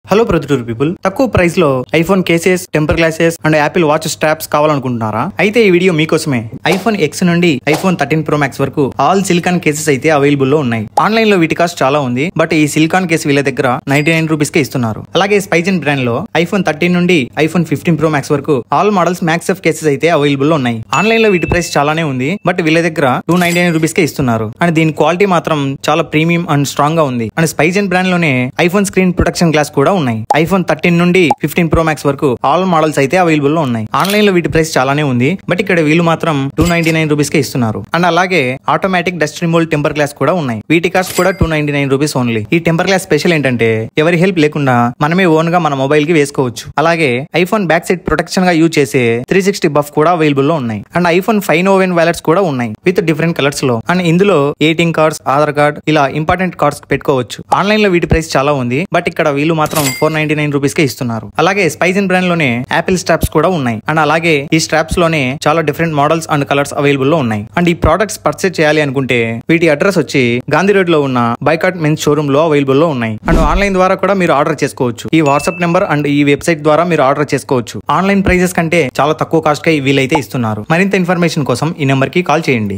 Hello Proddatur people, తక్కువ price లో iPhone cases, temper glasses and Apple watch straps కావాలనుకుంటున్నారా? అయితే ఈ వీడియో మీకోసమే. ఐఫోన్ X నుండి ఐఫోన్ 13 Pro Max వరకు ఆల్ సిలికాన్ కేసెస్ అయితే అవైలబుల్ లో ఉన్నాయి. ఆన్లైన్ లో వీటి కాస్ట్ చాలా ఉంది, బట్ ఈ సిలికాన్ కేసు వీళ్ళ దగ్గర 99 రూపీస్ కే ఇస్తున్నారు. అలాగే స్పైజన్ బ్రాండ్ లో ఐఫోన్ 13 నుండి ఐఫోన్ 15 Pro Max వరకు ఆల్ మోడల్స్ మ్యాక్సెఫ్ కేసెస్ అయితే అవైలబుల్ లో ఉన్నాయి. ఆన్లైన్ లో వీటి ప్రైస్ చాలానే ఉంది, బట్ వీళ్ళ దగ్గర 299 రూపీస్ కే ఇస్తున్నారు. అండ్ దీని క్వాలిటీ మాత్రం చాలా ప్రీమియం అండ్ స్ట్రాంగ్ గా ఉంది. అండ్ స్పైజన్ బ్రాండ్ లోనే ఐఫోన్ స్క్రీన్ ప్రొటెక్షన్ గ్లాస్ కూడా ఉన్నాయి. ఐఫోన్ 13 నుండి 15 Pro Max వరకు ఆల్ మోడల్స్ అయితే అవైలబుల్ లో ఉన్నాయి. ఆన్లైన్ లో వీటి ప్రైస్ చాలానే ఉంది, బట్ ఇక్కడ వీళ్ళు మాత్రం 299 రూపీస్ కే ఇస్తున్నారు. అండ్ అలాగే automatic dust removal temper glass కూడా ఉన్నాయి. వీటి కాస్ట్ కూడా 299 రూపీస్ ఓన్లీ. ఈ టెంపర్ గ్లాస్ స్పెషల్ ఏంటంటే ఎవరి హెల్ప్ లేకుండా మనమే ఓన్ గా మన మొబైల్ కి వేసుకోవచ్చు. అలాగే ఐఫోన్ బ్యాక్ సైడ్ ప్రొటెక్షన్ గా యూజ్ చేసే 360 బఫ్ కూడా అవైలబుల్ లో ఉన్నాయి. అండ్ ఐఫోన్ 5 ఓవెన్ వాలెట్స్ కూడా ఉన్నాయి విత్ డిఫరెంట్ కలర్స్ లో. అండ్ ఇందులో ATM కార్డ్స్, ఆధార్ కార్డ్ ఇలా ఇంపార్టెంట్ కార్డ్స్ పెట్టుకోవచ్చు. ఆన్లైన్ లో వీటి ప్రైస్ చాలా ఉంది, బట్ ఇక్కడ వీళ్ళు మాత్రం 499 రూపీస్ కే ఇస్తున్నారు. అలాగే స్పైజన్ బ్రాండ్ లోనే యాపిల్ స్ట్రాప్స్ కూడా ఉన్నాయి. అండ్ అలాగే ఈ స్ట్రాప్స్ లోనే చాలా different models and colours available లో ఉన్నాయి. అండ్ ఈ ప్రొడక్ట్స్ పర్చేస్ చేయాలి అనుకుంటే వీటి అడ్రస్ వచ్చి గాంధీ రోడ్ లో ఉన్న బైకాట్ మెన్స్ షోరూమ్ లో అవైలబుల్ లో ఉన్నాయి. అండ్ ఆన్లైన్ ద్వారా కూడా మీరు ఆర్డర్ చేసుకోవచ్చు. ఈ వాట్సాప్ నెంబర్ అండ్ ఈ వెబ్సైట్ ద్వారా మీరు ఆర్డర్ చేసుకోవచ్చు. ఆన్లైన్ ప్రైజెస్ కంటే చాలా తక్కువ కాస్ట్ కి వీలైతే ఇస్తున్నారు. మరింత ఇన్ఫర్మేషన్ కోసం ఈ నెంబర్ కి కాల్ చేయండి.